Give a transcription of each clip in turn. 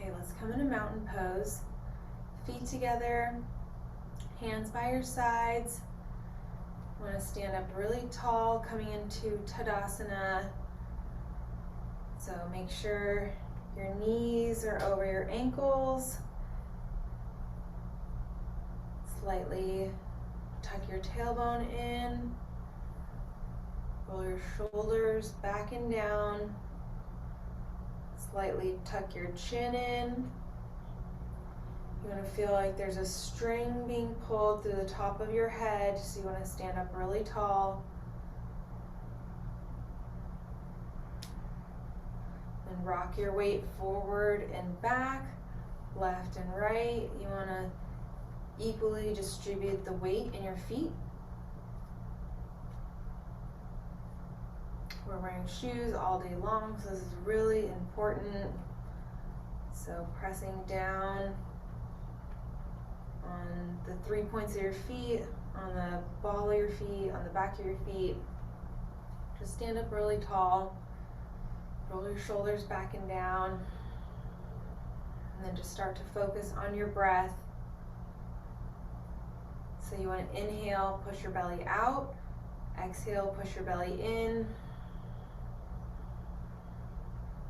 Okay, let's come into mountain pose. Feet together, hands by your sides. Want to stand up really tall, coming into Tadasana. So make sure your knees are over your ankles. Slightly tuck your tailbone in. Roll your shoulders back and down. Slightly tuck your chin in. You want to feel like there's a string being pulled through the top of your head, so you want to stand up really tall. And rock your weight forward and back, left and right. You want to equally distribute the weight in your feet. We're wearing shoes all day long, so this is really important. So pressing down on the 3 points of your feet, on the ball of your feet, on the back of your feet. Just stand up really tall. Roll your shoulders back and down. And then just start to focus on your breath. So you want to inhale, push your belly out. Exhale, push your belly in.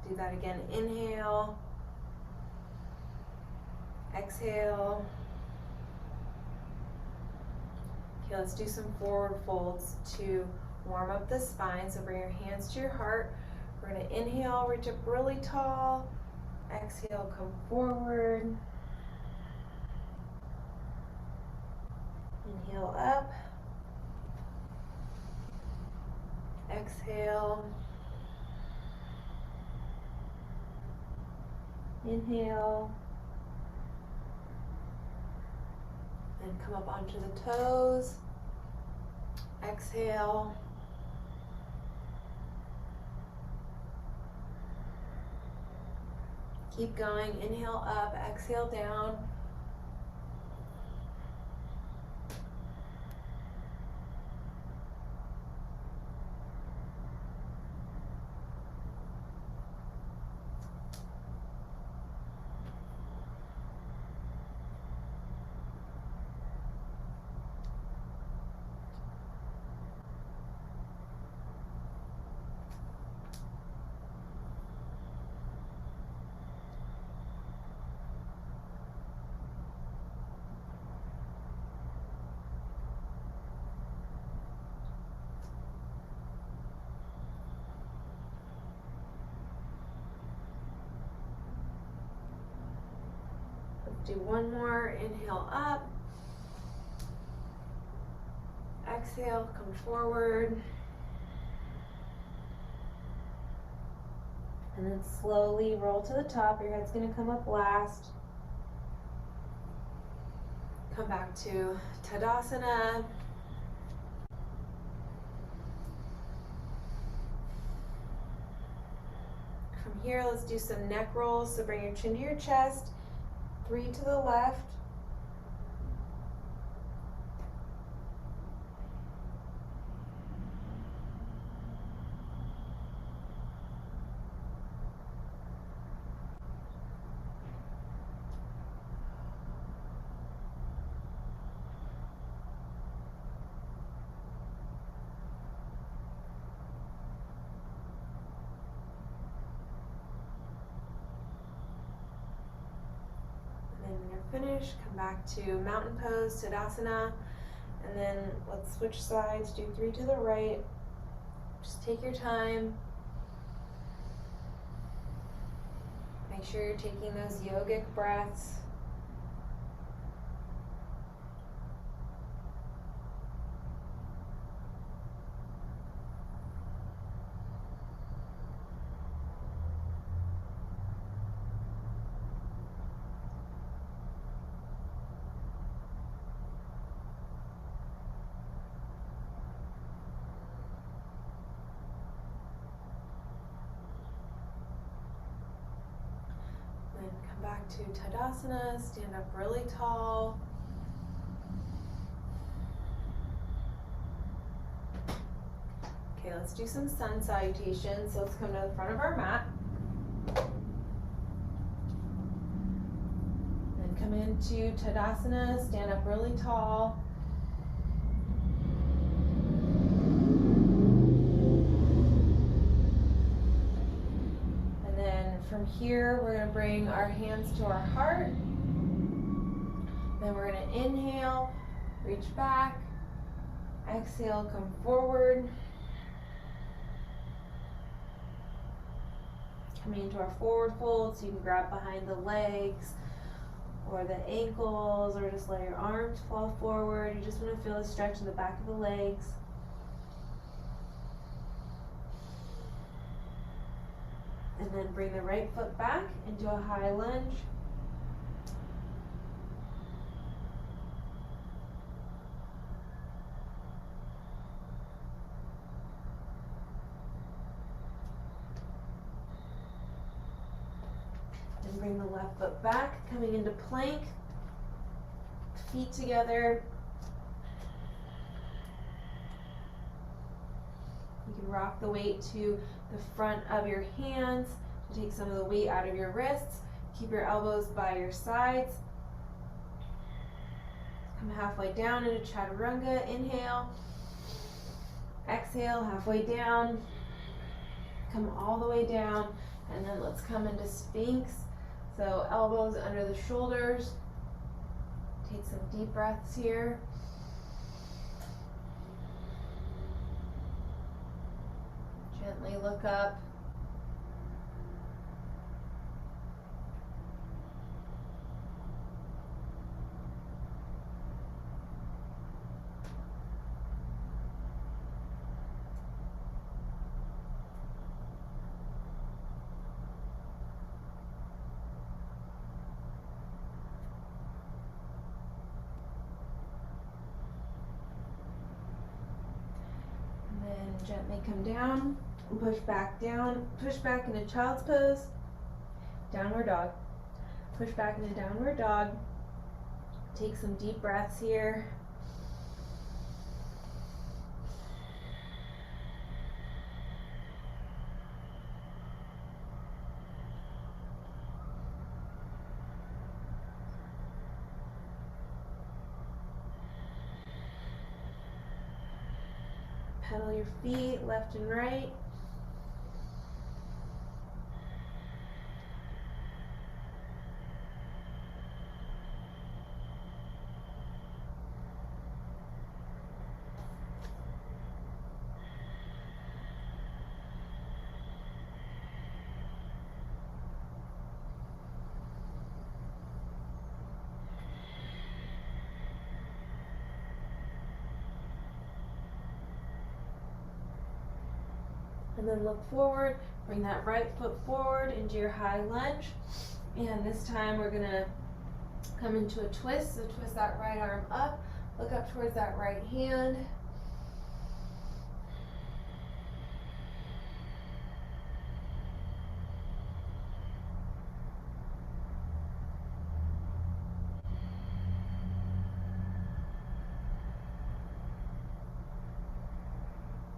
Do that again. Inhale. Exhale. Okay, let's do some forward folds to warm up the spine. So bring your hands to your heart. We're going to inhale, reach up really tall. Exhale, come forward. Inhale up. Exhale. Inhale. And come up onto the toes. Exhale. Keep going. Inhale up, exhale down. Do one more. Inhale up. Exhale, come forward. And then slowly roll to the top. Your head's going to come up last. Come back to Tadasana. From here, let's do some neck rolls. So bring your chin to your chest. 3 to the left. Finish, come back to mountain pose, Tadasana, and then let's switch sides, do 3 to the right. Just take your time. Make sure you're taking those yogic breaths. Back to Tadasana, stand up really tall. Okay, let's do some sun salutations. So let's come to the front of our mat. Come into Tadasana, stand up really tall. And then from here, we're going to bring our hands to our heart. Then we're going to inhale, reach back. Exhale, come forward. Coming into our forward fold, so you can grab behind the legs or the ankles, or just let your arms fall forward. You just want to feel a stretch in the back of the legs. And then bring the right foot back into a high lunge. And bring the left foot back, coming into plank. Feet together. You can rock the weight to the front of your hands to take some of the weight out of your wrists. Keep your elbows by your sides. Come halfway down into Chaturanga. Inhale. Exhale, halfway down. Come all the way down. And then let's come into Sphinx. So elbows under the shoulders. Take some deep breaths here. Gently look up. Gently come down and push back down. Push back into child's pose. Downward dog. Push back into downward dog. Take some deep breaths here. Pedal your feet left and right. And then look forward, bring that right foot forward into your high lunge. And this time we're gonna come into a twist. So twist that right arm up, look up towards that right hand.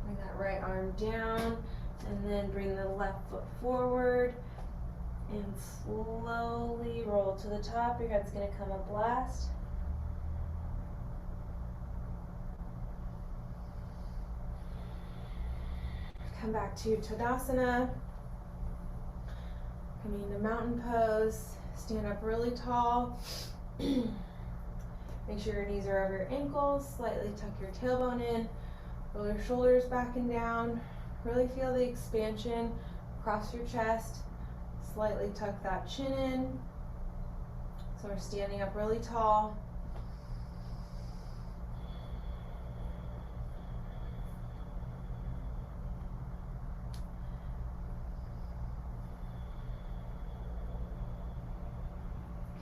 Bring that right arm down. And then bring the left foot forward and slowly roll to the top. Your head's going to come up last. Come back to Tadasana. Coming into mountain pose. Stand up really tall. Make sure your knees are over your ankles. Slightly tuck your tailbone in. Roll your shoulders back and down. Really feel the expansion across your chest. Slightly tuck that chin in. So we're standing up really tall.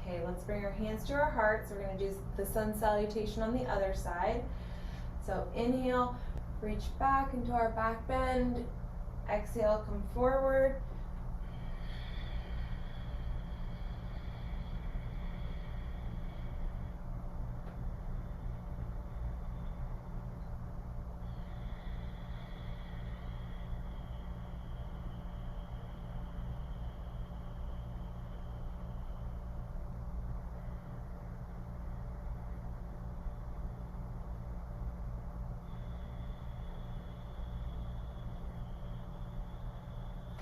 Okay, let's bring our hands to our hearts. We're going to do the sun salutation on the other side. So inhale. Reach back into our back bend. Exhale, come forward.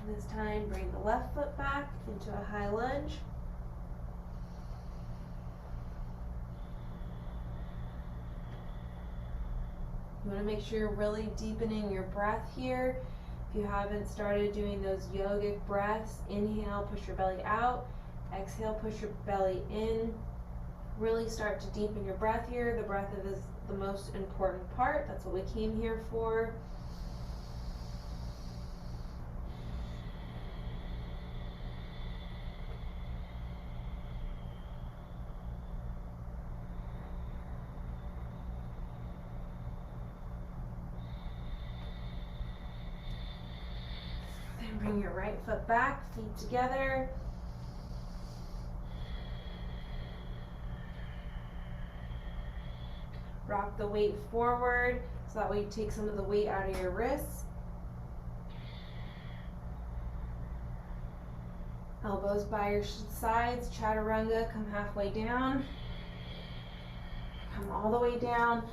This time, bring the left foot back into a high lunge. You want to make sure you're really deepening your breath here. If you haven't started doing those yogic breaths, inhale, push your belly out. Exhale, push your belly in. Really start to deepen your breath here. The breath is the most important part. That's what we came here for. Then bring your right foot back, feet together. Rock the weight forward, so that way you take some of the weight out of your wrists. Elbows by your sides, chaturanga, come halfway down. Come all the way down,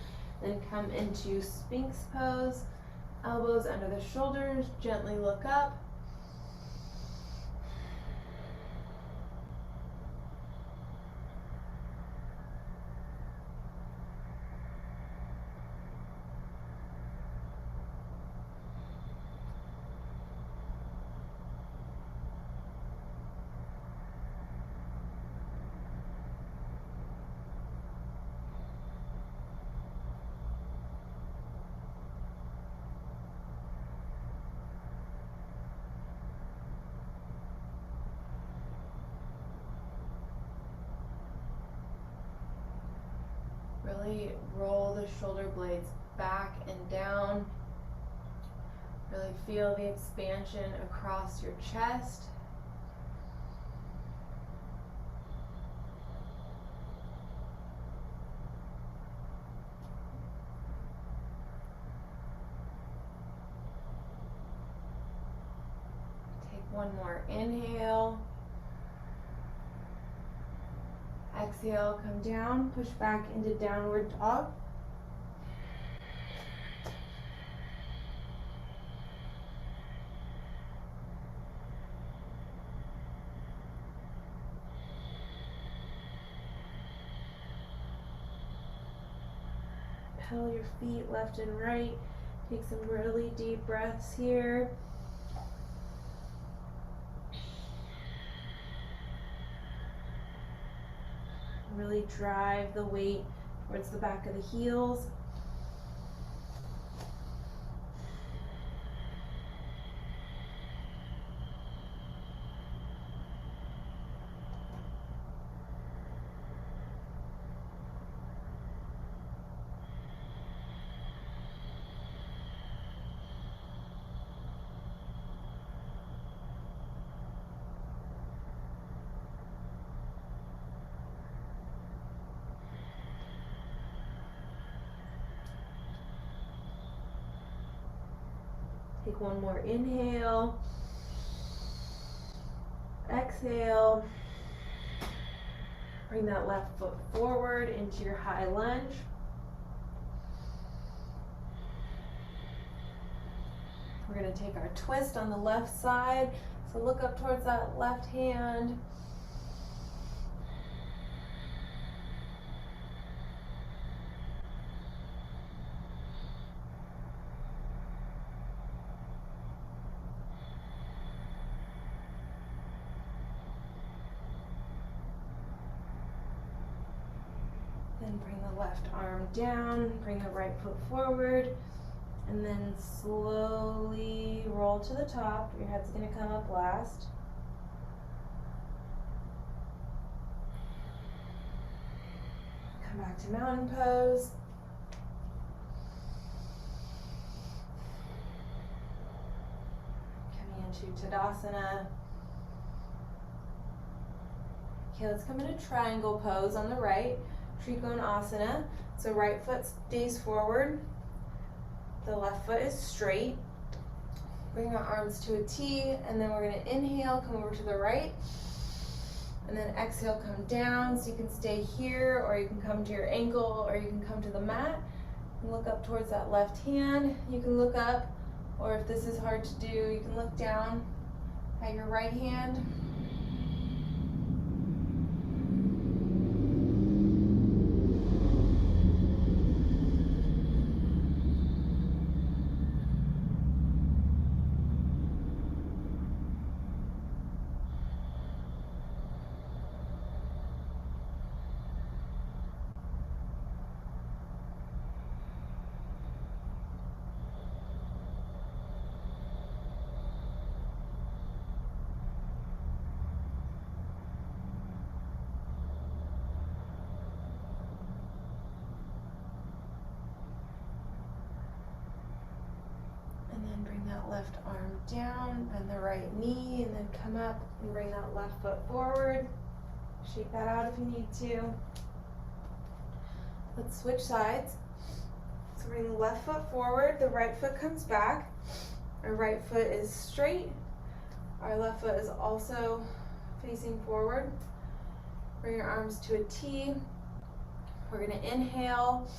then come into Sphinx pose. Elbows under the shoulders, gently look up. Really roll the shoulder blades back and down. Really feel the expansion across your chest. Take one more inhale. Exhale, come down, push back into downward dog. Pedal your feet left and right. Take some really deep breaths here. Really drive the weight towards the back of the heels. Take one more inhale. Exhale. Bring that left foot forward into your high lunge. We're going to take our twist on the left side. So look up towards that left hand. Then bring the left arm down, bring the right foot forward, and then slowly roll to the top. Your head's going to come up last. Come back to mountain pose. Coming into Tadasana. Okay, let's come into triangle pose on the right. Trikonasana. So right foot stays forward. The left foot is straight. Bring our arms to a T, and then we're going to inhale, come over to the right, and then exhale, come down. So you can stay here, or you can come to your ankle, or you can come to the mat and look up towards that left hand. You can look up, or if this is hard to do, you can look down. at your right hand. And then bring that left arm down, bend the right knee, and then come up and bring that left foot forward. Shake that out if you need to. Let's switch sides. So bring the left foot forward, the right foot comes back. Our right foot is straight. Our left foot is also facing forward. Bring your arms to a T. We're gonna inhale.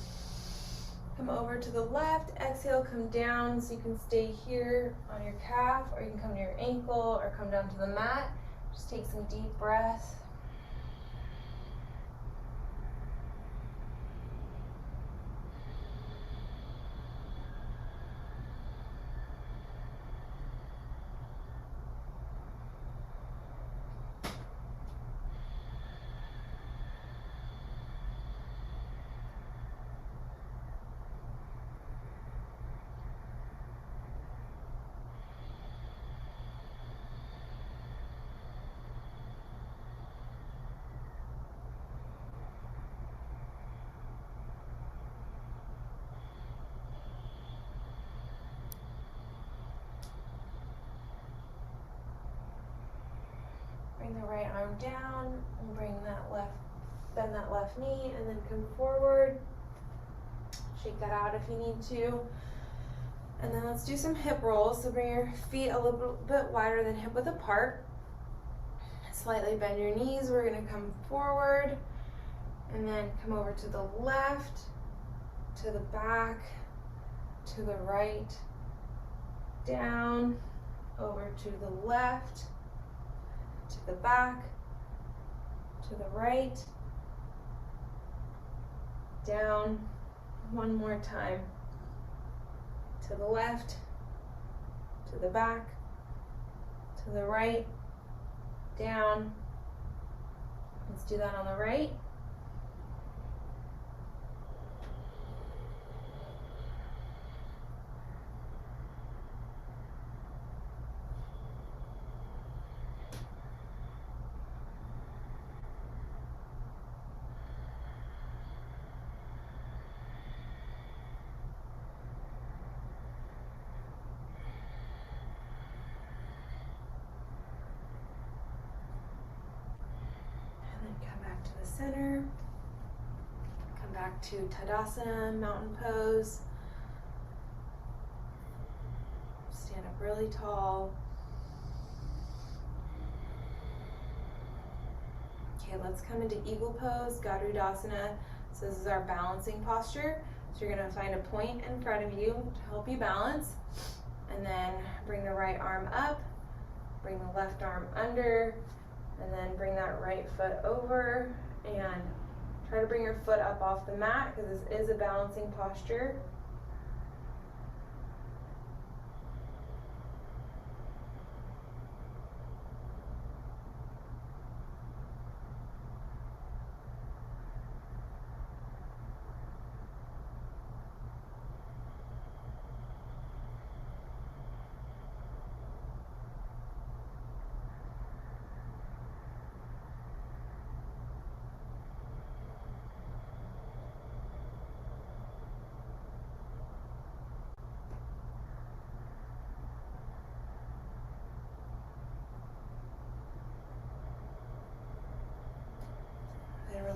Come over to the left, exhale, come down, so you can stay here on your calf, or you can come to your ankle, or come down to the mat. Just take some deep breaths. Bring the right arm down and bend that left knee, and then come forward. Shake that out if you need to. And then let's do some hip rolls. So bring your feet a little bit wider than hip width apart. Slightly bend your knees. We're gonna come forward and then come over to the left, to the back, to the right, down, over to the left, to the back, to the right, down. One more time. To the left, to the back, to the right, down. Let's do that on the right. Center. Come back to Tadasana, mountain pose. Stand up really tall. Okay, let's come into eagle pose, Garudasana. So this is our balancing posture. So you're gonna find a point in front of you to help you balance. And then bring the right arm up, bring the left arm under, and then bring that right foot over. And try to bring your foot up off the mat, because this is a balancing posture.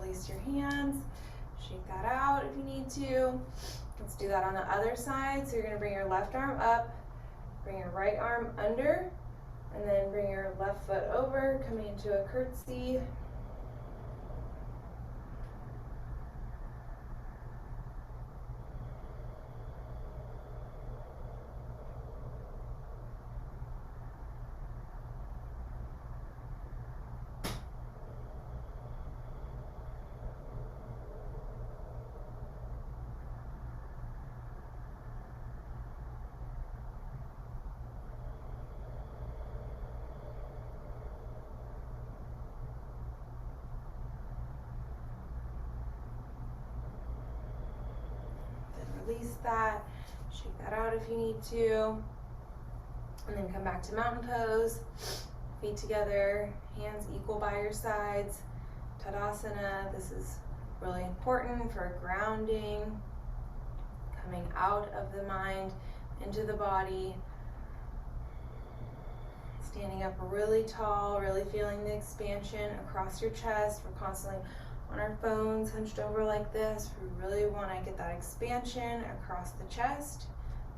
Release your hands, shake that out if you need to. Let's do that on the other side. So you're going to bring your left arm up, bring your right arm under, and then bring your left foot over, coming into a curtsy. release that. Shake that out if you need to. And then come back to mountain pose. Feet together, hands equal by your sides. Tadasana, this is really important for grounding, coming out of the mind into the body. Standing up really tall, really feeling the expansion across your chest. We're constantly on our phones, hunched over like this. We really want to get that expansion across the chest.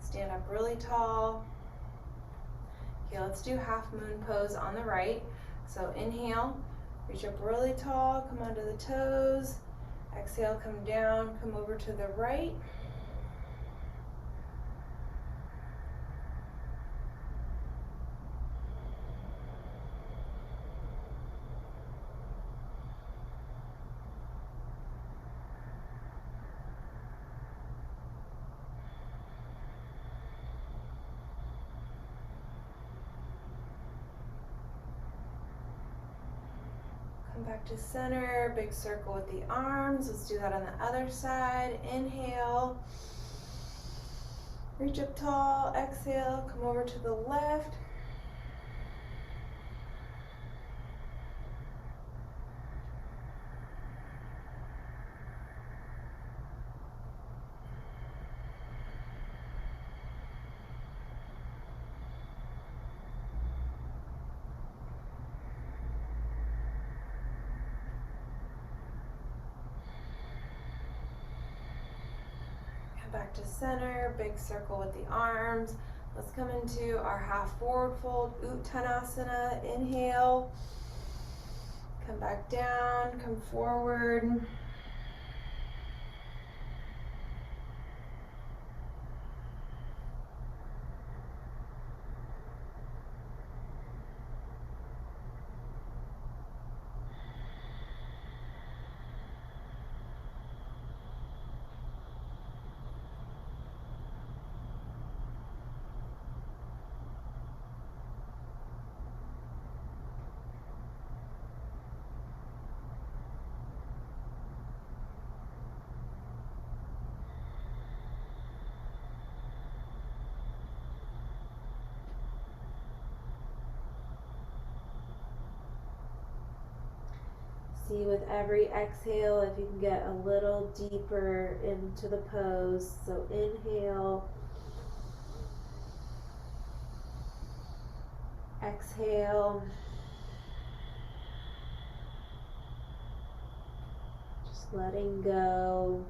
Stand up really tall. Okay, let's do half moon pose on the right. So inhale, reach up really tall, come onto the toes. Exhale, come down, come over to the right. Come back to center, big circle with the arms. Let's do that on the other side. Inhale, reach up tall, exhale, come over to the left. Back to center, big circle with the arms. Let's come into our half forward fold, Uttanasana. Inhale, come back down, come forward. See with every exhale if you can get a little deeper into the pose. So inhale, exhale, just letting go.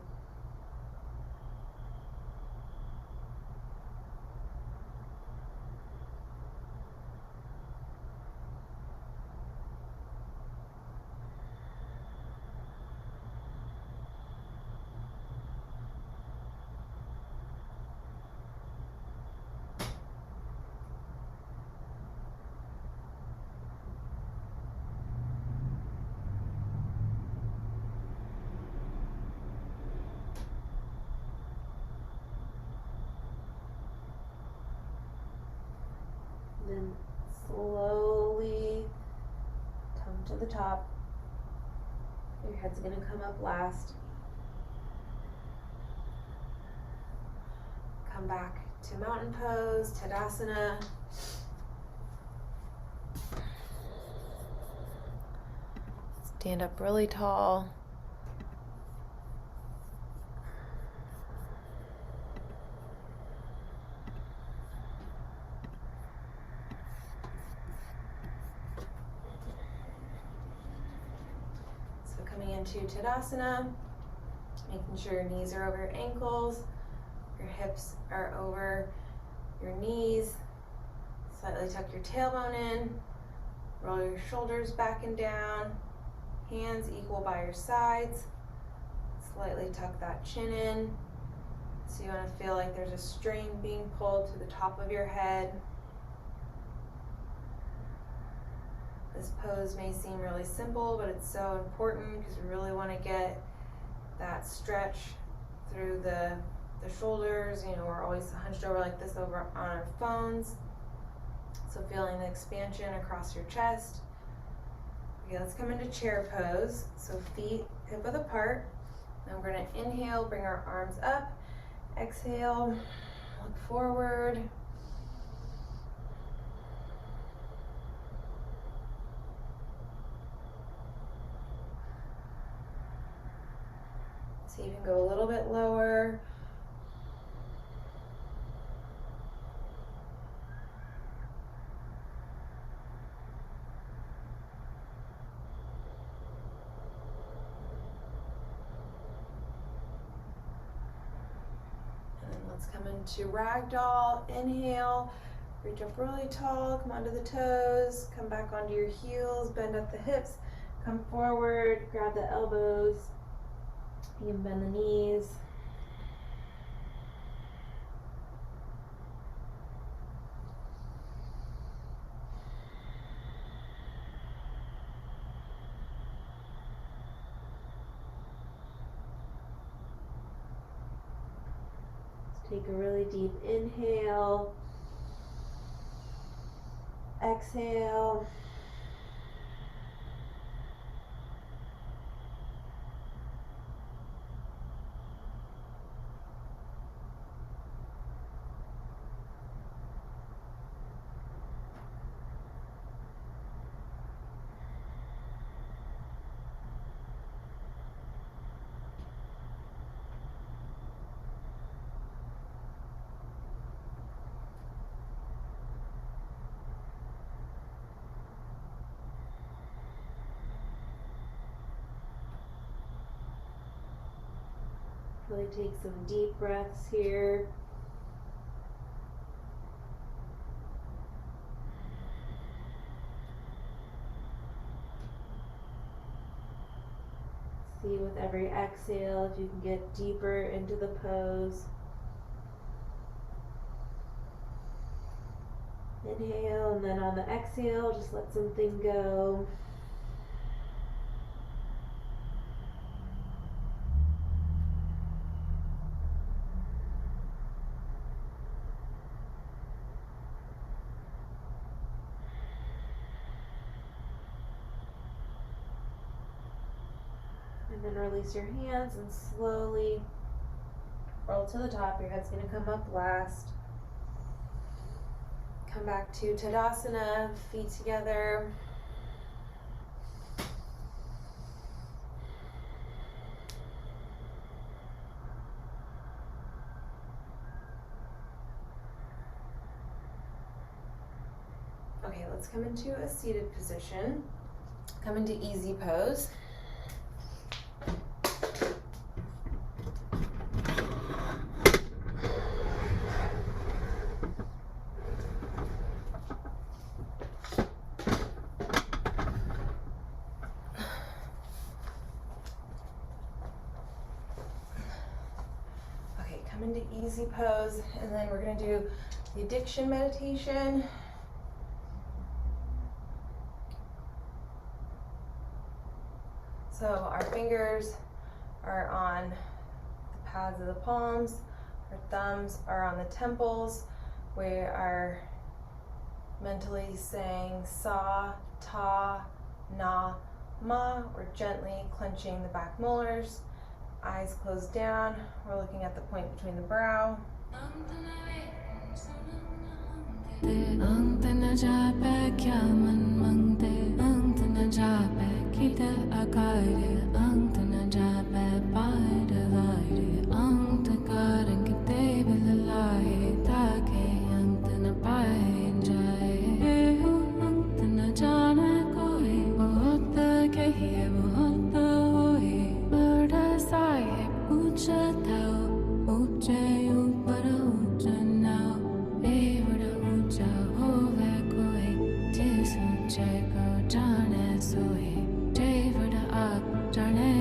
Then slowly come to the top. Your head's going to come up last. Come back to mountain pose, Tadasana. Stand up really tall. Into Tadasana, making sure your knees are over your ankles, your hips are over your knees. Slightly tuck your tailbone in, roll your shoulders back and down, hands equal by your sides. Slightly tuck that chin in. So you want to feel like there's a string being pulled to the top of your head. This pose may seem really simple, but it's so important because we really want to get that stretch through the shoulders. You know, we're always hunched over like this over on our phones. So feeling the expansion across your chest. Okay, let's come into chair pose. So feet hip width apart. Then we're going to inhale, bring our arms up. Exhale, look forward. So you can go a little bit lower. And then let's come into ragdoll. Inhale, reach up really tall, come onto the toes, come back onto your heels, bend at the hips, come forward, grab the elbows. You can bend the knees. Let's take a really deep inhale. Exhale. Really take some deep breaths here. See with every exhale if you can get deeper into the pose. Inhale, and then on the exhale, just let something go. And then release your hands and slowly roll to the top. Your head's going to come up last. Come back to Tadasana, feet together. Okay, let's come into a seated position. Come into easy pose. Into easy pose, and then we're going to do the addiction meditation. So our fingers are on the pads of the palms, our thumbs are on the temples. We are mentally saying sa, ta, na, ma. We're gently clenching the back molars. Eyes closed down. We're looking at the point between the brow. Jane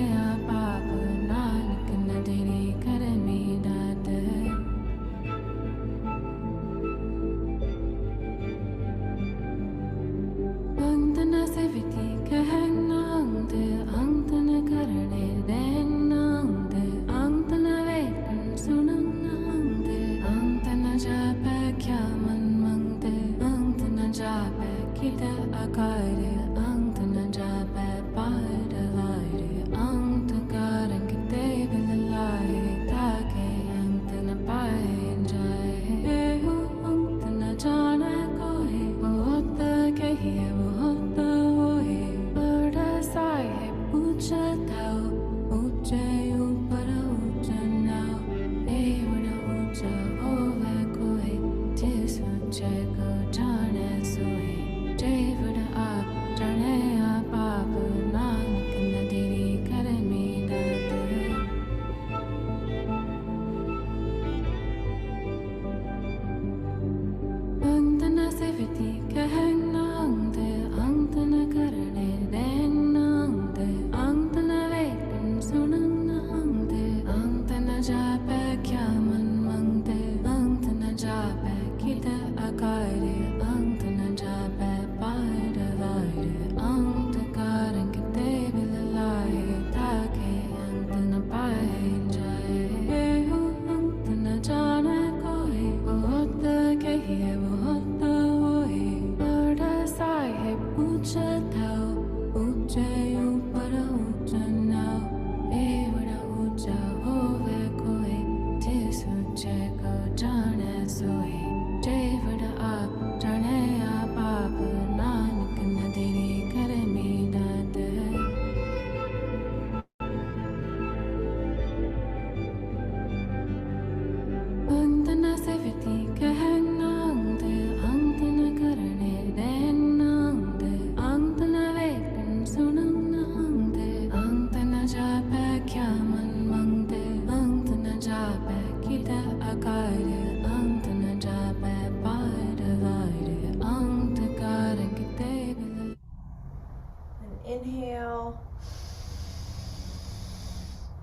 Inhale.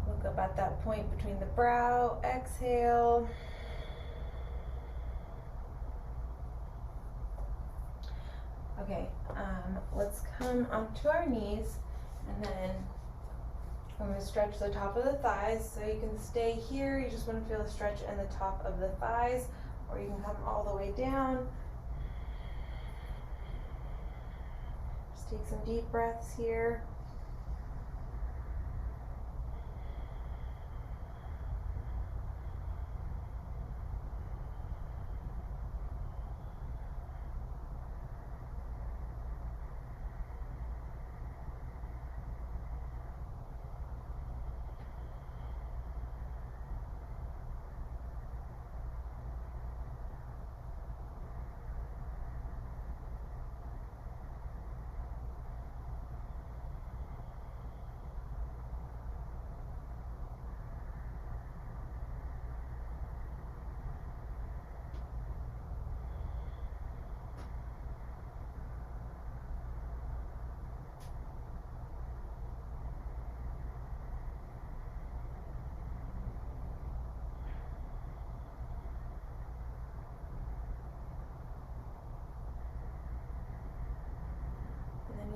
Look up at that point between the brow. Exhale. Okay, let's come onto our knees, and then I'm going to stretch the top of the thighs. So you can stay here. You just want to feel the stretch in the top of the thighs, or you can come all the way down. Just take some deep breaths here.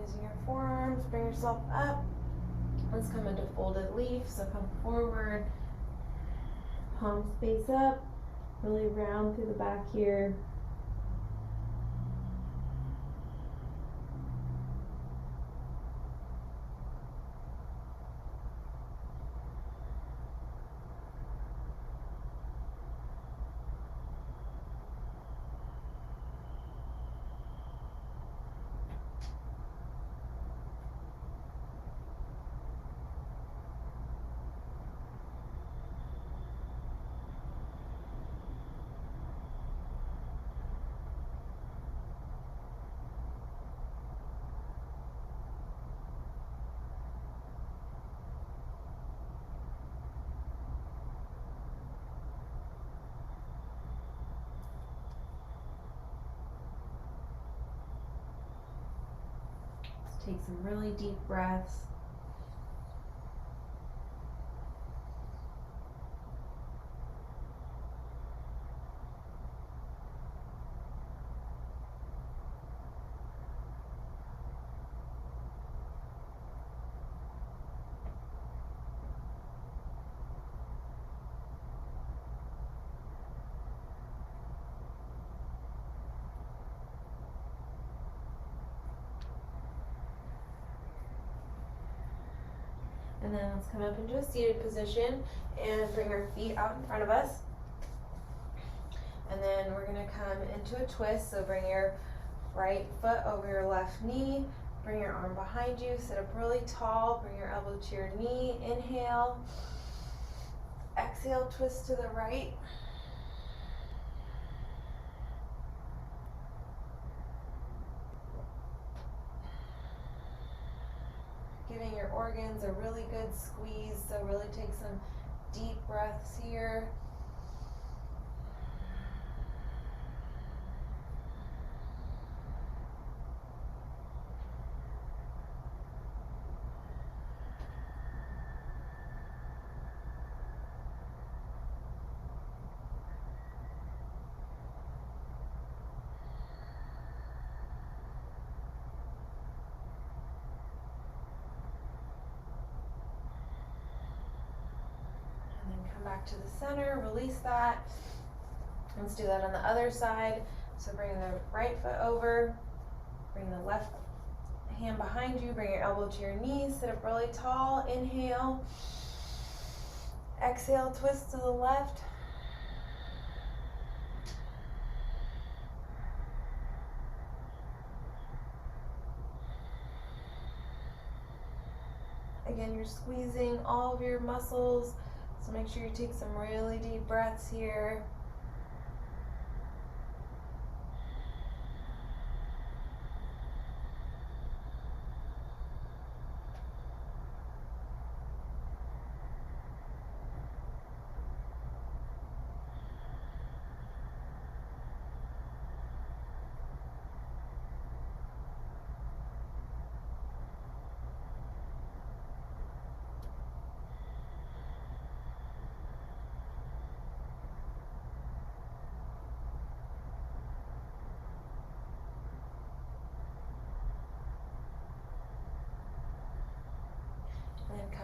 Using your forearms, bring yourself up. Let's come into folded leaf. So come forward, palms face up, really round through the back here. Take some really deep breaths. And then let's come up into a seated position and bring our feet out in front of us. And then we're gonna come into a twist. So bring your right foot over your left knee, bring your arm behind you, sit up really tall, bring your elbow to your knee, inhale. Exhale, twist to the right. Giving your organs a really good squeeze, so really take some deep breaths here. Back to the center, release that. Let's do that on the other side. So bring the right foot over, bring the left hand behind you, bring your elbow to your knees, sit up really tall, inhale. Exhale, twist to the left. Again, you're squeezing all of your muscles. So make sure you take some really deep breaths here.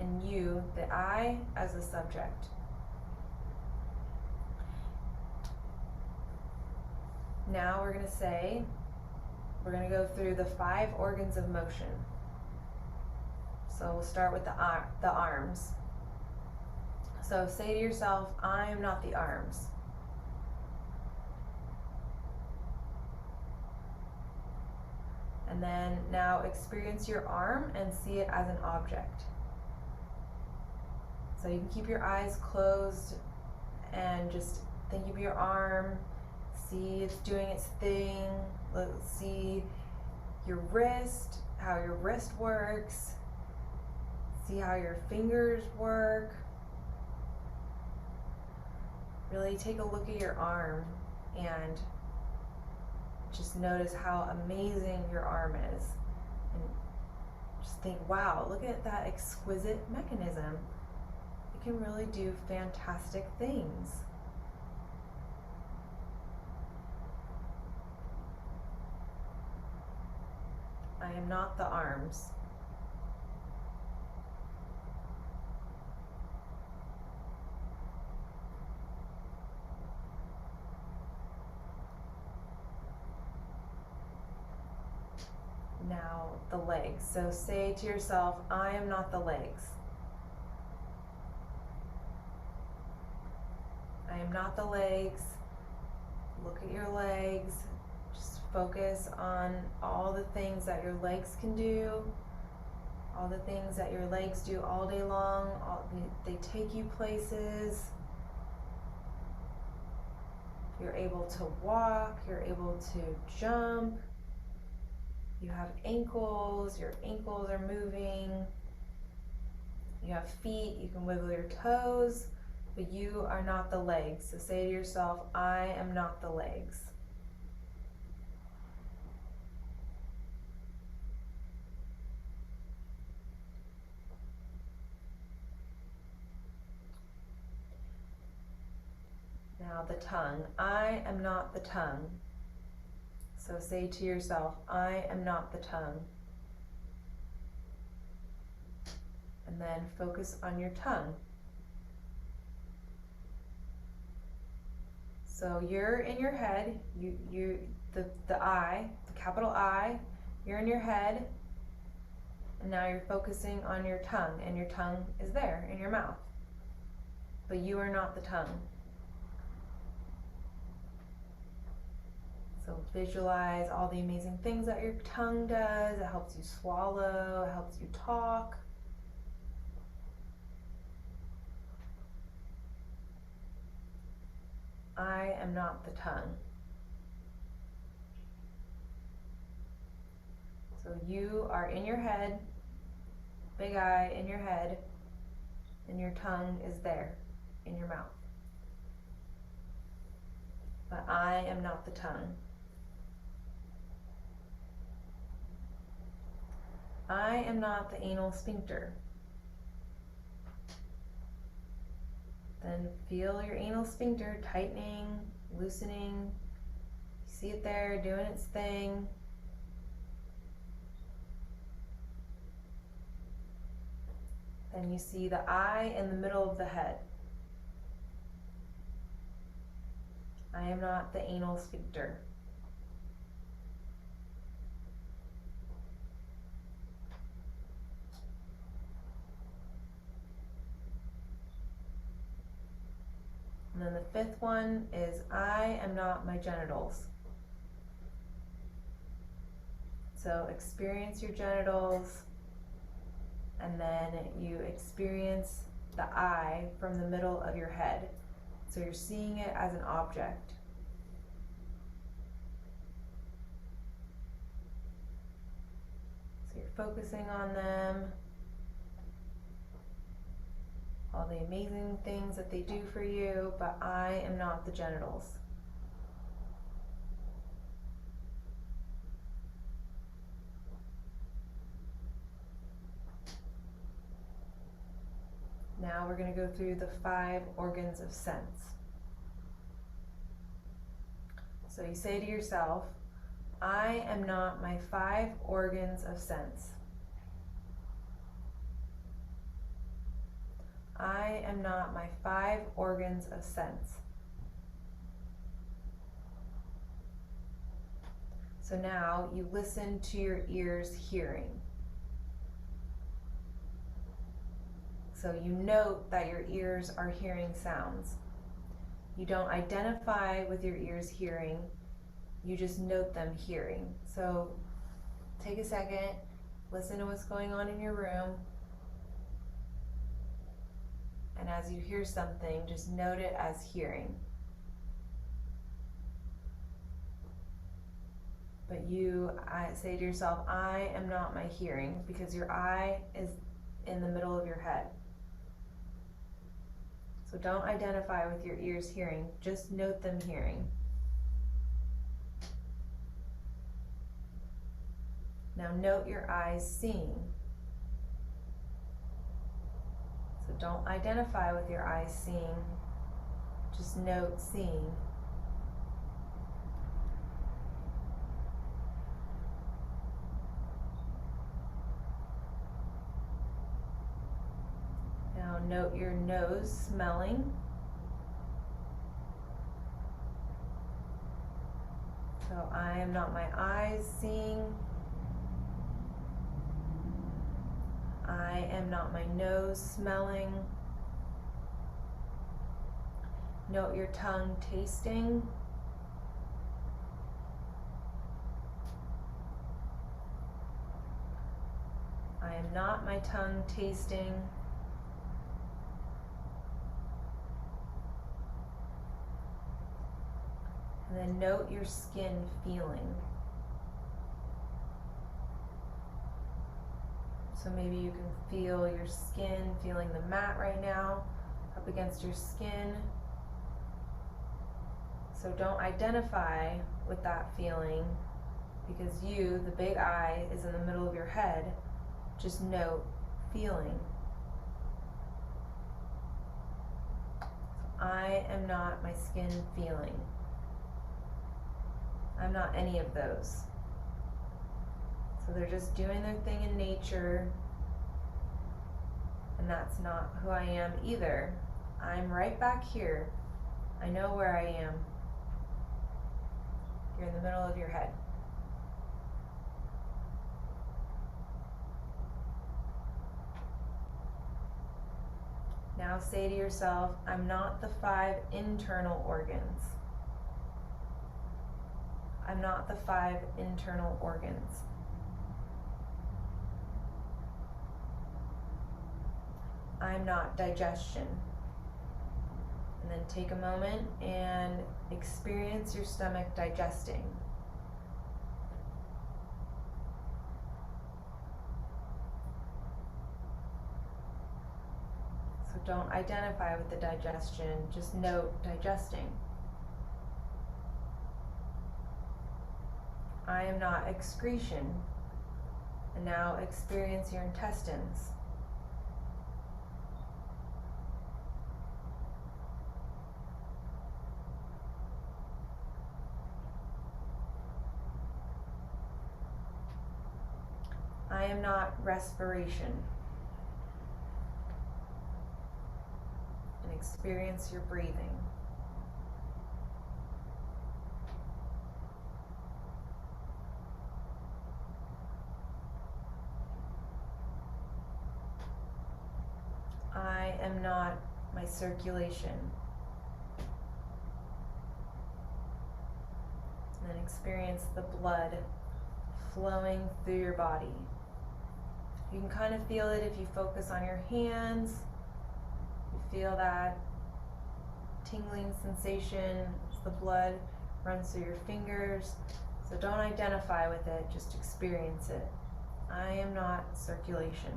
and you, the I, as the subject. Now we're going to go through the 5 organs of motion. So we'll start with the arms. So say to yourself, I am not the arms. And then now experience your arm and see it as an object. So you can keep your eyes closed and just think of your arm, see it's doing its thing. Let's see your wrist, how your wrist works. See how your fingers work. Really take a look at your arm and just notice how amazing your arm is. And just think, wow, look at that exquisite mechanism. It can really do fantastic things. I am not the arms. Now the legs. So say to yourself, I am not the legs. I am not the legs. Look at your legs. Just focus on all the things that your legs can do, all the things that your legs do all day long. They take you places. You're able to walk, you're able to jump. You have ankles, your ankles are moving. You have feet, you can wiggle your toes, but you are not the legs. So say to yourself, I am not the legs. Now the tongue, I am not the tongue. So say to yourself, I am not the tongue. And then focus on your tongue. So you're in your head, the I, the capital I, you're in your head, and now you're focusing on your tongue, and your tongue is there in your mouth. But you are not the tongue. So visualize all the amazing things that your tongue does. It helps you swallow, it helps you talk. I am not the tongue. So you are in your head, big I in your head, and your tongue is there in your mouth. But I am not the tongue. I am not the anal sphincter. Then feel your anal sphincter tightening, loosening. You see it there doing its thing. Then you see the I in the middle of the head. I am not the anal sphincter. And then the 5th one is I am not my genitals. So experience your genitals, and then you experience the I from the middle of your head. So you're seeing it as an object. So you're focusing on them, all the amazing things that they do for you, but I am not the genitals. Now we're going to go through the 5 organs of sense. So you say to yourself, I am not my 5 organs of sense. I am not my 5 organs of sense. So now you listen to your ears hearing. So you note that your ears are hearing sounds. You don't identify with your ears hearing, you just note them hearing. So take a second, listen to what's going on in your room, and as you hear something, just note it as hearing. But I say to yourself, I am not my hearing, because your I is in the middle of your head. So don't identify with your ears hearing, just note them hearing. Now note your eyes seeing. So don't identify with your eyes seeing, just note seeing. Now note your nose smelling. So I am not my eyes seeing. I am not my nose smelling. Note your tongue tasting. I am not my tongue tasting. And then note your skin feeling. So maybe you can feel your skin, feeling the mat right now up against your skin. So don't identify with that feeling, because you, the big I, is in the middle of your head. Just note feeling. I am not my skin feeling. I'm not any of those. So they're just doing their thing in nature, and that's not who I am either. I'm right back here. I know where I am. You're in the middle of your head. Now say to yourself, I'm not the 5 internal organs. I'm not the 5 internal organs. I'm not digestion. And then take a moment and experience your stomach digesting. So don't identify with the digestion, just note digesting. I am not excretion. And now experience your intestines. I am not respiration. And experience your breathing. I am not my circulation. And then experience the blood flowing through your body. You can kind of feel it if you focus on your hands. You feel that tingling sensation as the blood runs through your fingers. So don't identify with it, just experience it. I am not circulation.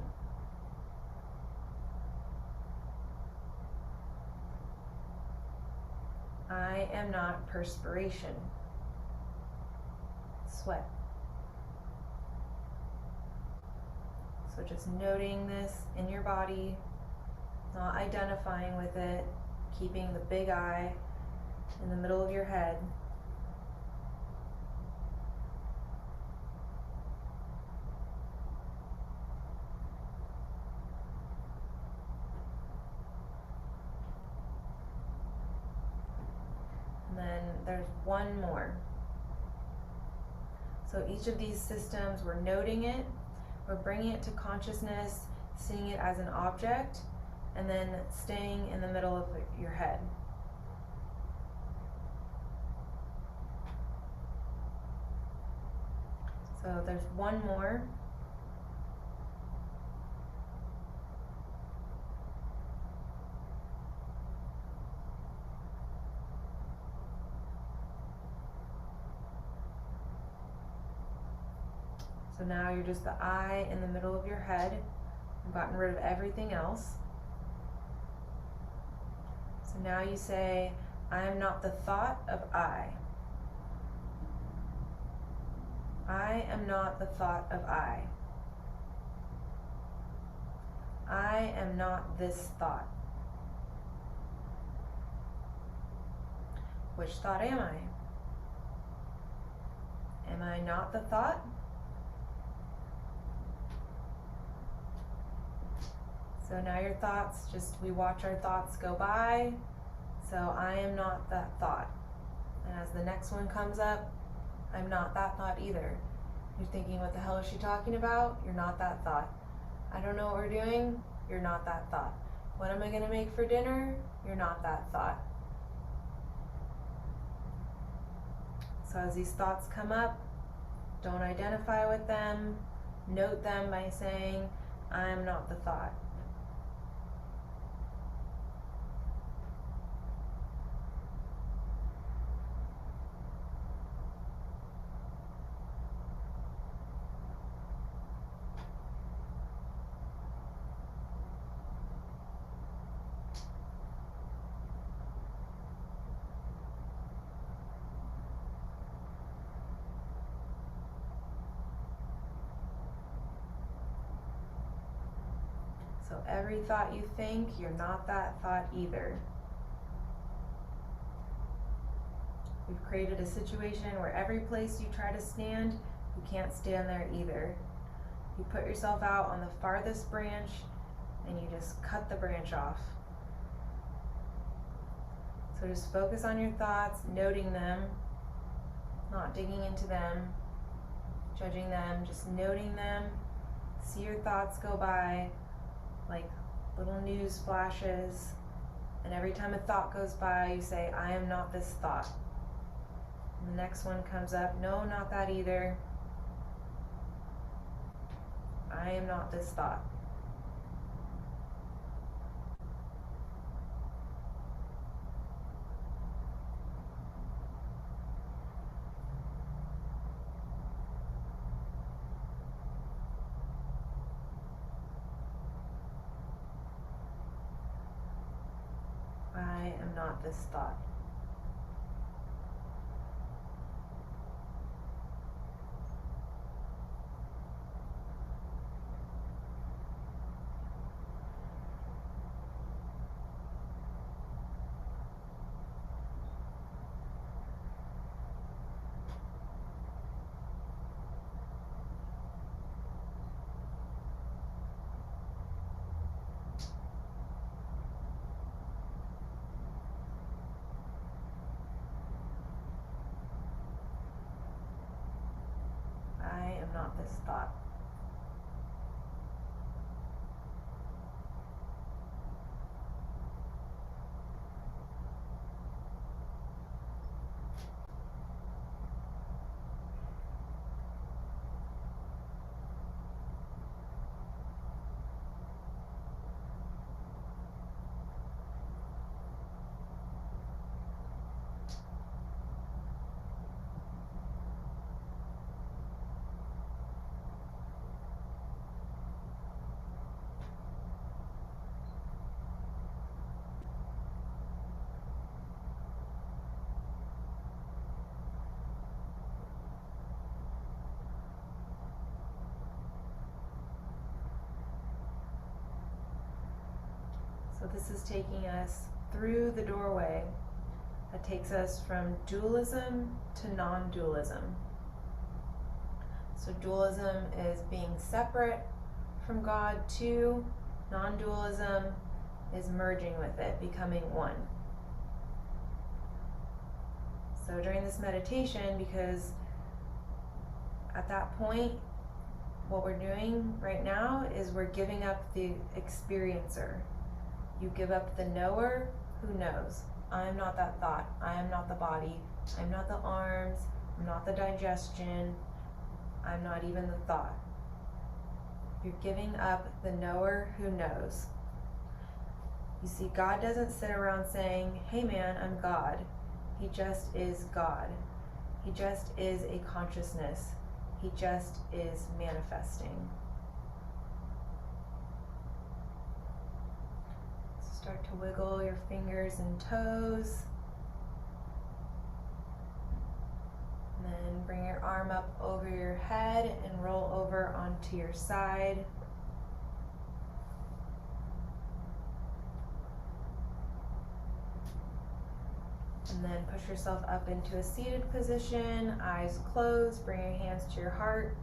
I am not perspiration. Sweat. So just noting this in your body, not identifying with it, keeping the big I in the middle of your head. then there's one more. So each of these systems, we're noting it, we're bringing it to consciousness, seeing it as an object, and then staying in the middle of your head. So there's one more. So now you're just the I in the middle of your head. You've gotten rid of everything else. So now you say, I am not the thought of I. I am not the thought of I. I am not this thought. Which thought am I? Am I not the thought? So now your thoughts, we watch our thoughts go by. So I am not that thought. And as the next one comes up, I'm not that thought either. You're thinking, what the hell is she talking about? You're not that thought. I don't know what we're doing. You're not that thought. What am I going to make for dinner? You're not that thought. So as these thoughts come up, don't identify with them. Note them by saying, I am not the thought. So every thought you think, you're not that thought either. We've created a situation where every place you try to stand, you can't stand there either. You put yourself out on the farthest branch and you just cut the branch off. So just focus on your thoughts, noting them, not digging into them, judging them, just noting them. See your thoughts go by like little news flashes, and every time a thought goes by, you say, I am not this thought. And the next one comes up, no, not that either. I am not this thought. I am not this thought. I am not this thought. So this is taking us through the doorway that takes us from dualism to non-dualism. So dualism is being separate from God, to non-dualism is merging with it, becoming one. So during this meditation, because at that point, what we're doing right now is we're giving up the experiencer. You give up the knower who knows. I am not that thought. I am not the body. I'm not the arms. I'm not the digestion. I'm not even the thought. You're giving up the knower who knows. You see, God doesn't sit around saying, hey man, I'm God. He just is God. He just is a consciousness. He just is manifesting. So start to wiggle your fingers and toes. And then bring your arm up over your head and roll over onto your side. And then push yourself up into a seated position, eyes closed, bring your hands to your heart.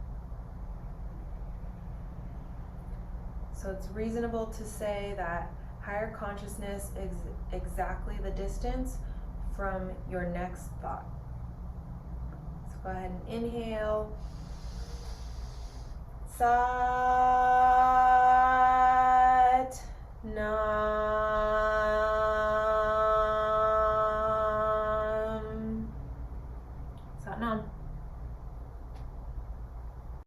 So it's reasonable to say that higher consciousness is exactly the distance from your next thought. So go ahead and inhale. Sa